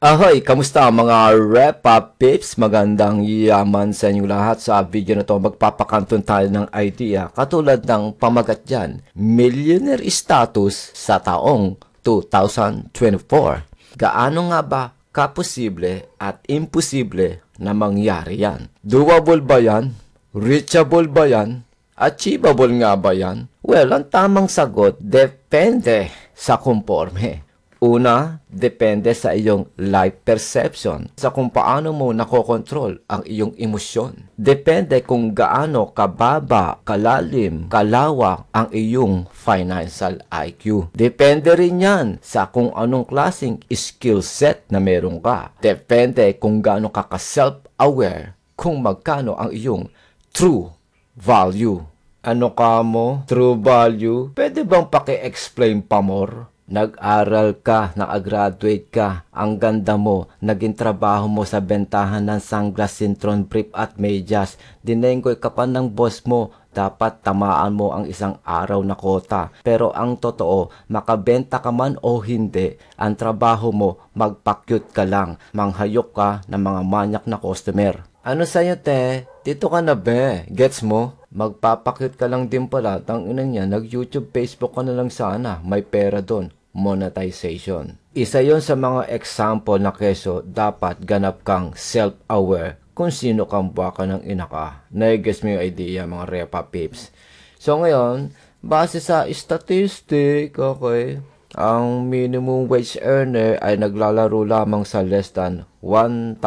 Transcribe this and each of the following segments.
Ahoy! Kamusta mga Repa Pips? Magandang yaman sa inyong lahat. Sa video na to, magpapakanton tayo ng idea katulad ng pamagat dyan, millionaire status sa taong 2024. Gaano nga ba kaposible at imposible na mangyari yan? Doable ba yan? Reachable ba yan? Achievable nga ba yan? Well, ang tamang sagot, depende sa konforme. Una, depende sa iyong life perception, sa kung paano mo nakokontrol ang iyong emosyon. Depende kung gaano kababa, kalalim, kalawak ang iyong financial IQ. Depende rin yan sa kung anong klaseng skill set na meron ka. Depende kung gaano ka self-aware, kung magkano ang iyong true value. Ano ka mo? True value? Pwede bang paki-explain pa more? Nag-aral ka, nakagraduate ka, ang ganda mo, naging trabaho mo sa bentahan ng sunglass, sintron, brief at medyas, dinenggoy ka pa ng boss mo, dapat tamaan mo ang isang araw na kota. Pero ang totoo, makabenta ka man o hindi, ang trabaho mo, magpakyut ka lang, manghayok ka ng mga manyak na customer. Ano sa'yo te? Dito ka na be? Gets mo? Magpapakyut ka lang din pala, tangina niya, nag-YouTube, Facebook ka na lang sana, may pera doon. Monetization. Isa yon sa mga example na keso dapat ganap kang self-aware kung sino kang baka ng ina ka. Nai-guess mo yung idea mga Repa Pips. So ngayon, base sa statistic, okay, ang minimum wage earner ay naglalaro lamang sa less than 1,000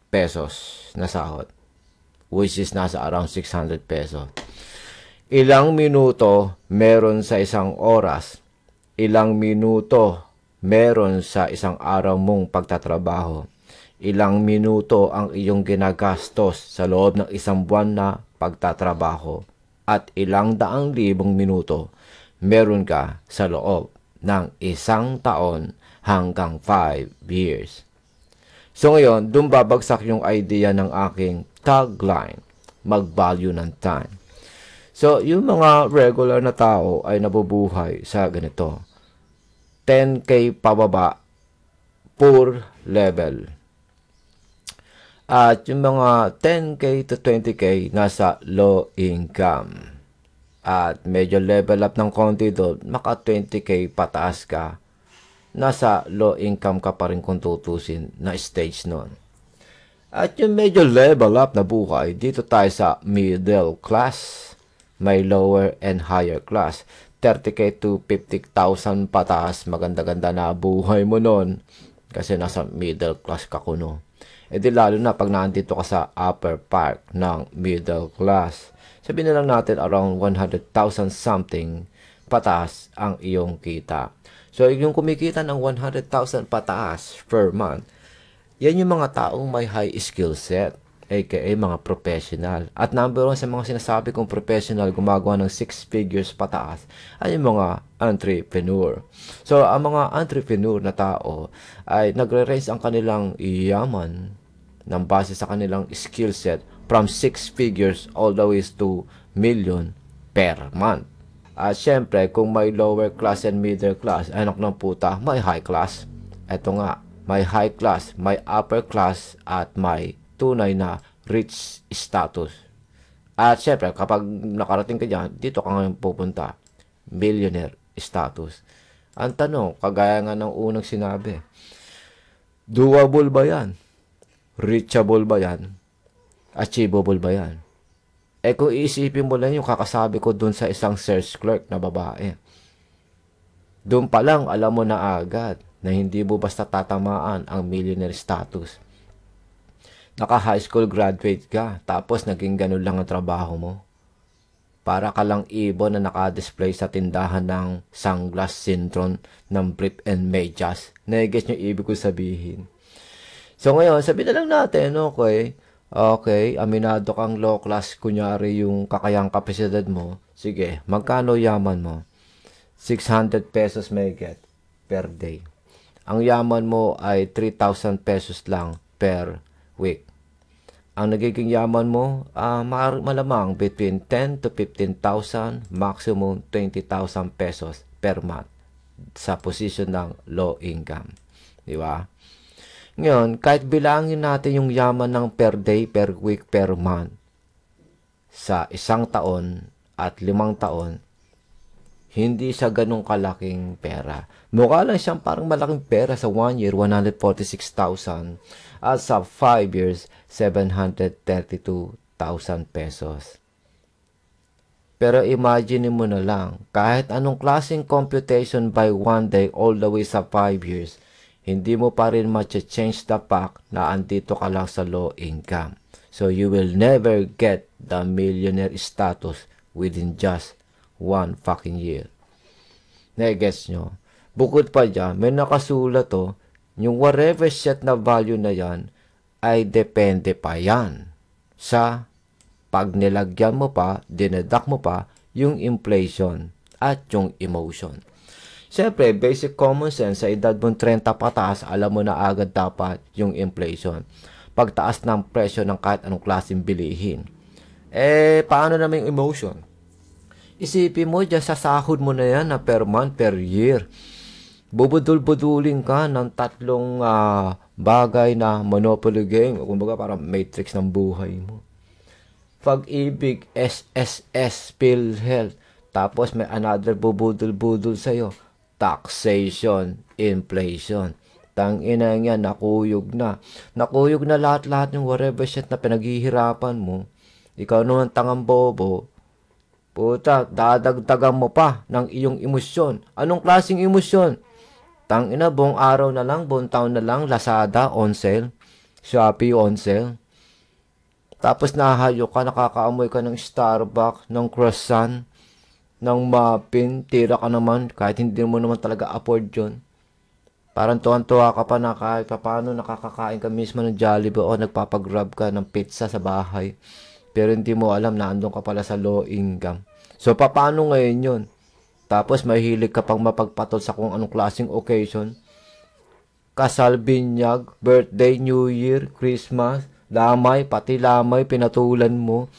pesos na sahod, which is nasa around 600 pesos. Ilang minuto meron sa isang oras? Ilang minuto meron sa isang araw mong pagtatrabaho? Ilang minuto ang iyong ginagastos sa loob ng isang buwan na pagtatrabaho? At ilang daang libong minuto meron ka sa loob ng isang taon hanggang 5 years? So ngayon, dun babagsak yung idea ng aking tagline, mag-value ng time. So, yung mga regular na tao ay nabubuhay sa ganito. 10K pababa, poor level. At yung mga 10K to 20K nasa low income. At medyo level up ng konti doon, maka 20K pataas ka, nasa low income ka pa rin kung tutusin na stage nun. At yung medyo level up na buhay, dito tayo sa middle class. May lower and higher class. 30K to 50,000 pataas, maganda-ganda na buhay mo nun. Kasi nasa middle class ka kuno. E di lalo na pag nandito ka sa upper part ng middle class. Sabihin na lang natin around 100,000 something pataas ang iyong kita. So yung kumikita ng 100,000 pataas per month, yan yung mga taong may high skill set, aka mga professional. At number one sa mga sinasabi kong professional gumagawa ng 6 figures pataas ay yung mga entrepreneur. So, ang mga entrepreneur na tao ay nagre-raise ang kanilang yaman ng base sa kanilang skill set from 6 figures all the way to million per month. At syempre, kung may lower class and middle class, anak ng puta, may high class. Ito nga, may high class, may upper class, at may tunay na rich status. At syempre, kapag nakarating ka dyan, dito ka ngayon pupunta. Millionaire status. Ang tanong, kagaya nga ng unang sinabi, doable ba yan? Reachable ba yan? Achievable ba yan? Eh kung iisipin mo lang yung kakasabi ko dun sa isang search clerk na babae. Dun pa lang, alam mo na agad na hindi mo basta tatamaan ang millionaire status. Naka-high school graduate ka, tapos naging ganun lang ang trabaho mo. Para ka lang ibon na naka-display sa tindahan ng sunglass, sintron, ng brief and medyas. Nai-guess nyo ibig ko sabihin. So ngayon, sabihin na lang natin, okay, aminado kang low class, kunyari yung kakayang kapasidad mo. Sige, magkano yaman mo? 600 pesos may get per day. Ang yaman mo ay 3,000 pesos lang per week. Ang nagiging yaman mo, malamang between 10 to 15,000, maximum 20,000 pesos per month sa position ng low income. Di ba? Ngayon, kahit bilangin natin yung yaman ng per day, per week, per month sa 1 taon at 5 taon, hindi siya ganun kalaking pera. Mukha lang siyang parang malaking pera sa 1 year, 146,000 at sa 5 years, 732,000 pesos. Pero imagine mo na lang, kahit anong klaseng computation by 1 day all the way sa 5 years, hindi mo pa rin ma-change the fact na andito ka lang sa low income. So you will never get the millionaire status within just 1 fucking year. Na-guess nyo? Bukod pa dyan, may nakasulat to, yung whatever set na value na yan, ay depende pa yan sa pag nilagyan mo pa, dinedak mo pa, yung inflation at yung emotion. Siyempre, basic common sense, sa edad mong 30 pataas, alam mo na agad dapat yung inflation. Pagtaas ng presyo ng kahit anong klaseng bilihin. Paano naman yung emotion? Isipin mo, dyan sa sahod mo na yan na per month, per year. Bubudul-budulin ka ng 3 bagay na Monopoly game. Kumbaga parang matrix ng buhay mo. Pag-ibig, SSS, PhilHealth. Tapos may another bubudul-budul sa'yo. Taxation, inflation. Tangina niya, nakuyog na. Nakuyog na lahat-lahat yung whatever shit na pinaghihirapan mo. Ikaw naman tangang bobo. Puta, dadagdagan mo pa ng iyong emosyon. Anong klaseng emosyon? Tangina, buong araw na lang, buong taon na lang, Lazada on sale, Shopee on sale. Tapos nahahayo ka, nakakaamoy ka ng Starbucks, ng croissant, ng muffin, tira ka naman, kahit hindi mo naman talaga afford yun. Parang tuwan-tuwa ka pa na kahit paano nakakakain ka mismo ng Jollibee o nagpapagrab ka ng pizza sa bahay. Pero hindi mo alam na andun ka pala sa low income. So, paano ngayon yun? Tapos, mahilig ka pang mapagpatol sa kung anong klaseng occasion. Kasal, binyag, birthday, New Year, Christmas, lamay, pati lamay, pinatulan mo.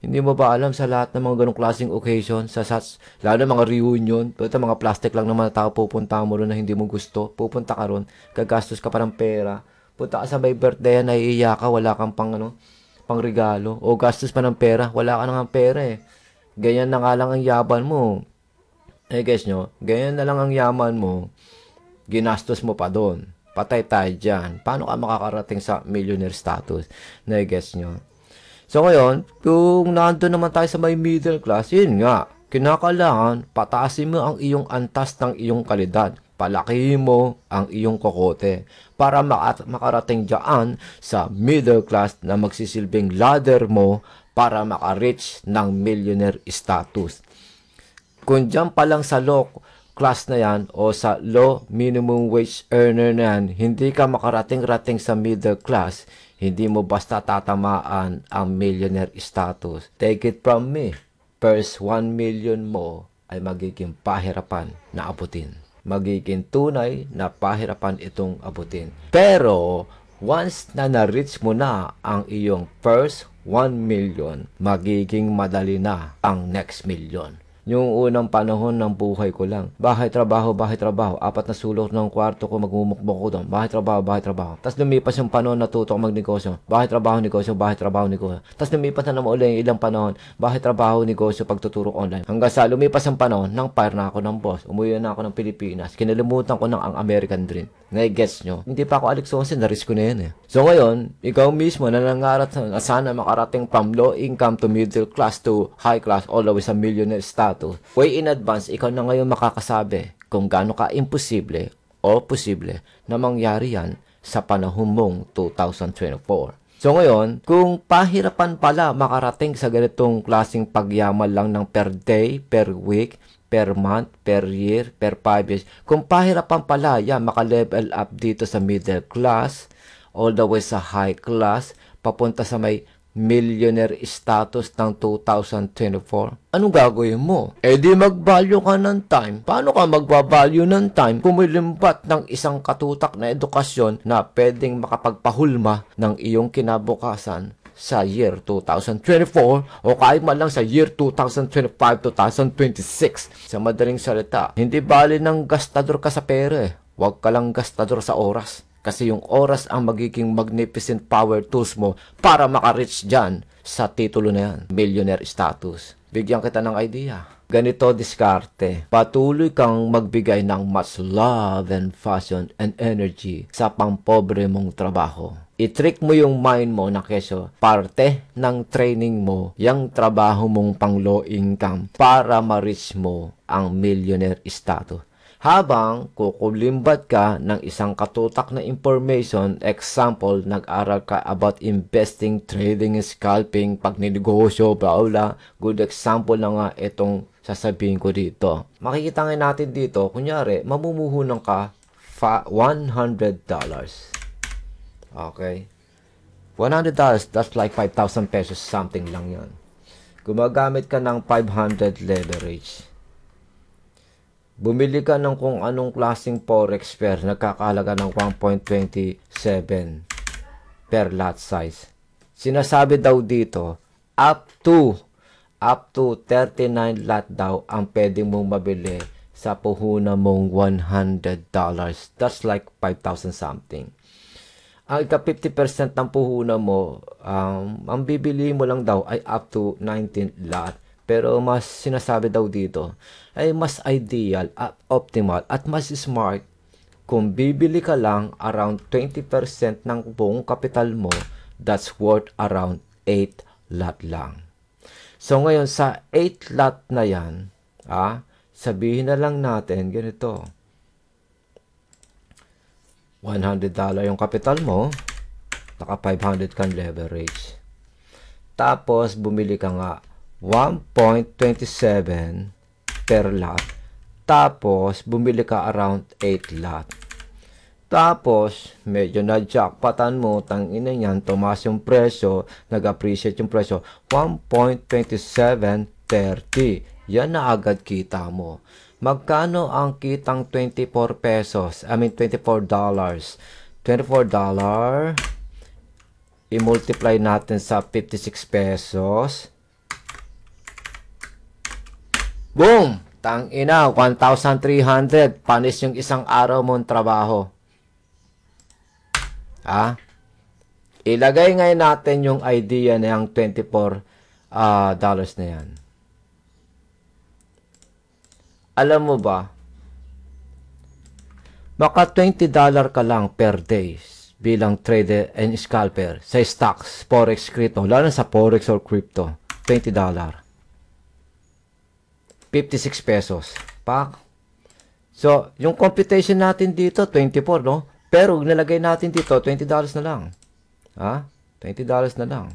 Hindi mo ba alam sa lahat ng mga ganong klaseng occasion, lalo na mga reunion, ito mga plastic lang naman na tao pupunta mo ron na hindi mo gusto, pupunta ka ron, gagastos ka pa ng pera, punta ka sa may birthday, naiiyak ka, wala kang pang regalo, o gastos pa ng pera, wala ka nang pera eh. Ganyan na nga lang ang yaman mo. Guys nyo, ganyan na lang ang yaman mo, ginastos mo pa doon. Patay tayo dyan. Paano ka makakarating sa millionaire status? Na-guess nyo. So ngayon, kung nandun naman tayo sa may middle class, yun nga, kinakailangan pataasin mo ang iyong antas ng iyong kalidad. Palakihin mo ang iyong kokote para makarating dyan sa middle class na magsisilbing ladder mo para makareach ng millionaire status. Kung dyan pa lang sa low class na yan o sa low minimum wage earner na yan, hindi ka makarating-rating sa middle class, hindi mo basta tatamaan ang millionaire status. Take it from me, first 1 million mo ay magiging pahirapan na abutin. Magiging tunay na pahirapan itong abutin. Pero, once na na-reach mo na ang iyong first 1 million, magiging madali na ang next million. Yung unang panahon ng buhay ko lang. Bahay, trabaho, 4 na sulok ng kwarto ko, magmumukbok ko doon. Bahay, trabaho. Tapos lumipas yung panahon, natuto ko magnegosyo. Bahay, trabaho, negosyo. Tapos lumipas na naman ulit yung ilang panahon. Bahay, trabaho, negosyo, pagtuturo online. Hanggang sa lumipas ang panahon, nang fire na ako ng boss. Umuwi na ako ng Pilipinas. Kinalimutan ko ng ang American dream. Ngay-gets nyo? Hindi pa ako Alex Sonsen, na-risk ko na yan eh. So ngayon, ikaw mismo na nangarat na sana makarating from low income to middle class to high class all the way sa millionaire status. Way in advance, ikaw na ngayon makakasabi kung gaano ka imposible o posible na mangyari yan sa panahon mong 2024. So ngayon, kung pahirapan pala makarating sa ganitong klaseng pagyaman lang ng per day, per week, per month, per year, per 5 years. Kung pahirapan pala yan, maka-level up dito sa middle class, all the way sa high class, papunta sa may millionaire status ng 2024. Anong gagawin mo? Di mag-value ka ng time. Paano ka mag-value ng time kung milimbat ng isang katutak na edukasyon na pwedeng makapagpahulma ng iyong kinabukasan sa year 2024 o kahit man lang sa year 2025-2026. Sa madaling salita, hindi bali ng gastador ka sa pera eh. Huwag ka lang gastador sa oras. Kasi yung oras ang magiging magnificent power tools mo para maka-reach dyan sa titulo na yan, millionaire status. Bigyan kita ng idea. Ganito diskarte. Patuloy kang magbigay ng much love and passion and energy sa pampobre mong trabaho. I-trick mo yung mind mo na keso parte ng training mo yung trabaho mong pang low income para ma-reach mo ang millionaire status. Habang kukulimbat ka ng isang katutak na information, example, nag-aral ka about investing, trading, scalping, pagninegosyo, bla bla, good example na nga itong sasabihin ko dito. Makikita nga natin dito, kunyari, mamumuhunan ka $100. Okay? $100, that's like 5,000 pesos, something lang yan. Gumagamit ka ng 500 leverage. Bumili ka ng kung anong klaseng forex pair, nagkakahalaga ng 1.27 per lot size. Sinasabi daw dito, up to 39 lot daw ang pwede mong mabili sa puhunan mong $100. That's like 5,000 something. Ang ika 50% ng puhunan mo, ang bibili mo lang daw ay up to 19 lot. Pero mas sinasabi daw dito ay mas ideal at optimal at mas smart kung bibili ka lang around 20% ng buong kapital mo, that's worth around 8 lot lang. So ngayon sa 8 lot na yan, sabihin na lang natin ganito. $100 yung kapital mo, naka 500 kang leverage. Tapos bumili ka nga 1.27 per lot. Tapos, bumili ka around 8 lot. Tapos, medyo na-jackpotan mo, tangina yan, tumaas yung presyo, nag-appreciate yung presyo, 1.2730. Yan na agad kita mo. Magkano ang kitang 24 pesos? I mean, $24. $24, i-multiply natin sa 56 pesos. Boom! Tangina, 1,300. Panis yung isang araw mong trabaho. Ilagay ngayon natin yung idea na yung $24 na yan. Alam mo ba, maka $20 ka lang per day bilang trader and scalper sa stocks, forex, crypto, lalo sa forex or crypto, $20. 56 pesos. Pak. So, yung computation natin dito, 24, no? Pero, nilagay natin dito, $20 na lang. $20 na lang.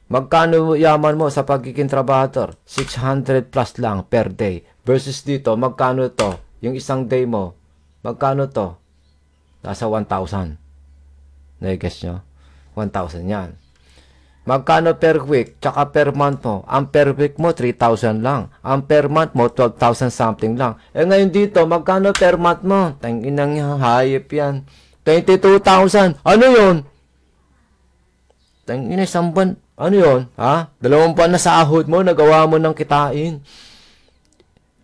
Magkano yaman mo sa pagiging trabahador? 600 plus lang per day. Versus dito, magkano to? Yung isang day mo, magkano to? Nasa 1,000. Na-guess nyo? 1,000 yan. Magkano per week, tsaka per month mo? Ang per week mo, 3,000 lang. Ang per month mo, 12,000 something lang. Ngayon dito, magkano per month mo? Tanginang hayop yan. 22,000. Ano yun? Tangina, isang buwan. Ano yun? 2 buwan na sahod mo, nagawa mo ng kitain.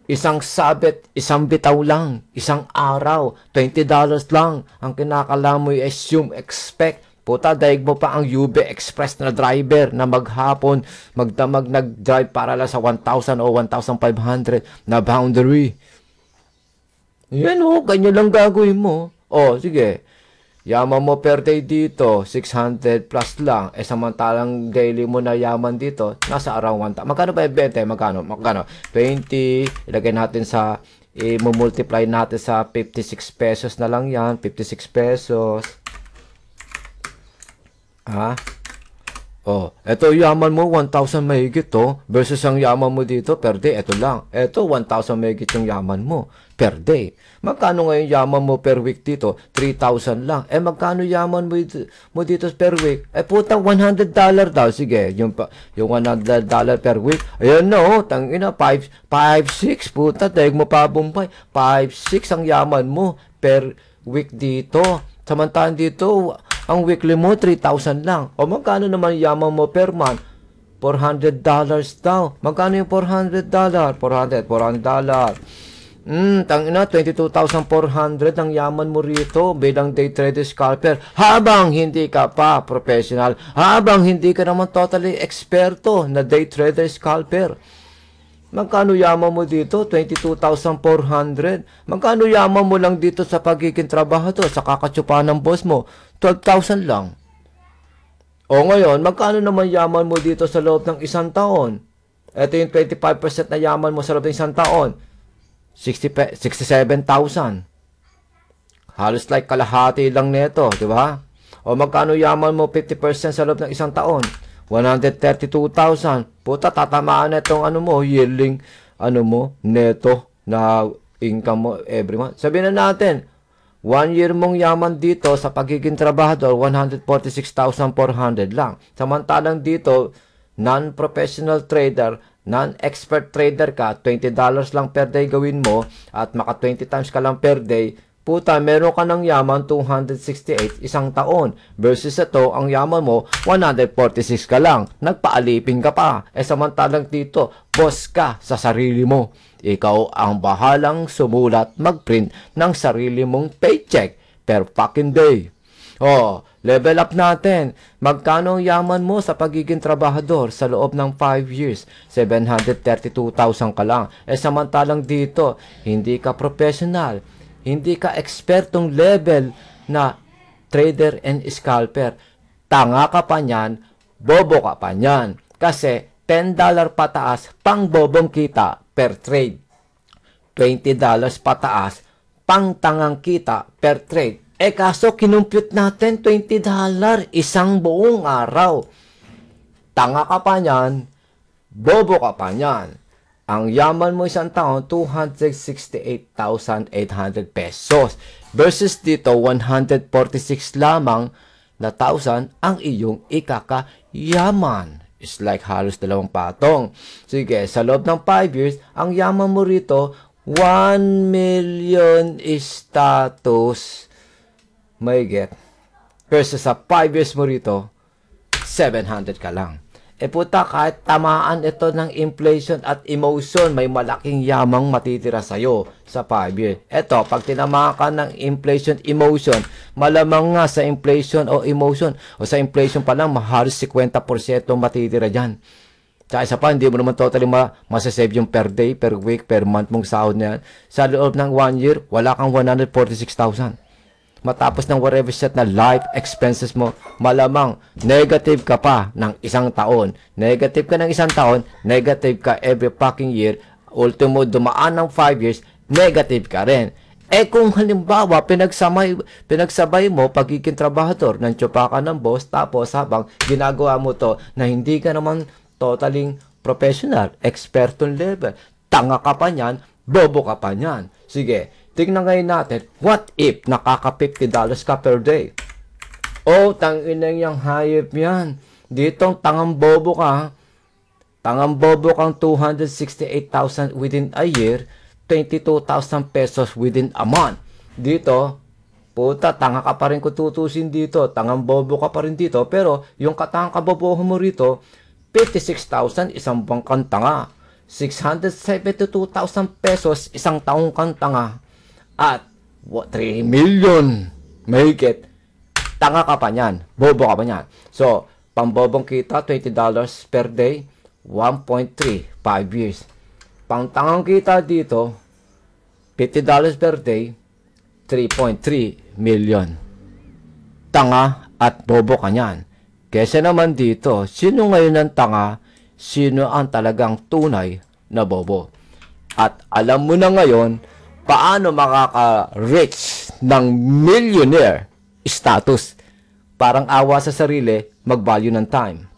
Isang sabit, isang bitaw lang. Isang araw, $20 lang. Ang kinakala mo i-assume, expect. Puta, daig mo pa ang UB Express na driver na maghapon, magdamag nag-drive para lang sa 1,000 o 1,500 na boundary. Yan ganyan lang gagawin mo. Sige. Yaman mo per day dito, 600 plus lang. Samantalang daily mo na yaman dito, nasa around 1,000. Magkano ba yung 20? Magkano? 20. Ilagay natin sa, i-multiply natin sa 56 pesos na lang yan. 56 pesos. Ito yaman mo 1,000 mahigit versus ang yaman mo dito per day, ito lang. Ito 1,000 mahigit yung yaman mo per day. Magkano ngayon yaman mo per week dito? 3,000 lang. Magkano yaman mo dito per week? Putang $100 daw. Sige, yung $100 per week. Ayan na tangina 5,6 puta, daig mo pa Bombay. 5,6 ang yaman mo per week dito. Samantahan dito, ang weekly mo, 3,000 lang. Magkano naman yaman mo per month? $400 daw. Magkano yung $400? $400. Tangina, 22,400 ang yaman mo rito bilang day trader scalper habang hindi ka pa professional, habang hindi ka naman totally eksperto na day trader scalper. Magkano yaman mo dito? 22,400. Magkano yaman mo lang dito sa pagiging trabahador sa kakatsupa ng boss mo? 12,000 lang. O ngayon, magkano naman yaman mo dito sa loob ng isang taon? Ito yung 25% na yaman mo sa loob ng isang taon. 67,000. Halos like kalahati lang nito, di ba? O magkano yaman mo 50% sa loob ng isang taon? 132,000. Puta, tatamaan na itong yearling, neto na income mo every month. Sabihin na natin, 1 year mong yaman dito sa pagiging trabahador, 146,400 lang. Samantalang dito, non-professional trader, non-expert trader ka, $20 lang per day gawin mo at maka 20 times ka lang per day, puta, meron ka ng yaman 268 isang taon versus ito, ang yaman mo 146 ka lang, nagpaalipin ka pa. Samantalang dito, boss ka sa sarili mo. Ikaw ang bahalang sumulat, magprint ng sarili mong paycheck per fucking day. Level up natin. Magkano ang yaman mo sa pagiging trabahador sa loob ng 5 years? 732,000 ka lang. Samantalang dito, hindi ka professional, hindi ka ekspertong level na trader and scalper. Tanga ka pa niyan, bobo ka pa niyan. Kasi $10 pataas, pang bobong kita per trade. $20 pataas, pang tangang kita per trade. Kaso kinumpute natin $20 isang buong araw. Tanga ka pa niyan, bobo ka pa niyan. Ang yaman mo isang taon, 268,800 pesos. Versus dito, 146 lamang na 1,000 ang iyong ikakayaman. It's like halos 2 patong. Sige, sa loob ng 5 years, ang yaman mo rito, 1 million status. May get. Versus sa 5 years mo rito, 700 ka lang. Puta, kahit tamaan ito ng inflation at emotion, may malaking yamang matitira sa'yo sa 5 years. Ito, pag tinamaan ka ng inflation, emotion, malamang nga sa inflation o emotion, o sa inflation pa lang, halos 50% matitira dyan. Tsaka isa pa, hindi mo naman totally masasave yung per day, per week, per month mong sahod na yan. Sa loob ng 1 year, wala kang 146,000. Matapos ng whatever set na life expenses mo, malamang negative ka pa ng isang taon. Negative ka ng isang taon, negative ka every fucking year. Ultimo, dumaan ng 5 years, negative ka rin. Kung halimbawa, pinagsabay mo pagiging trabahador ng tsupa ka ng boss, tapos habang ginagawa mo to na hindi ka naman totally professional, expertong level, tanga ka pa niyan, bobo ka pa niyan. Sige, tingnan ngayon natin, what if nakaka $50 ka per day? Tangina yung hayop yan. Ditong tangang bobo ka. Tangang bobo kang 268,000 within a year, 22,000 pesos within a month. Dito, puta, tanga ka pa rin kung tutusin dito. Tangang bobo ka pa rin dito. Pero yung katangang kaboboho mo rito, 56,000 isang buwang kang tanga. 672,000 pesos isang taong kang tanga. At 3 million mahigit, tanga ka pa niyan, bobo ka pa niyan. So, pambobong kita, $20 per day, 1.3, 5 years. Pang tangang kita dito, $50 per day, 3.3 million. Tanga at bobo ka niyan. Kesa naman dito, sino ngayon ang tanga, sino ang talagang tunay na bobo? At alam mo na ngayon, paano makaka-reach ng millionaire status? Parang awa sa sarili, mag-value ng time.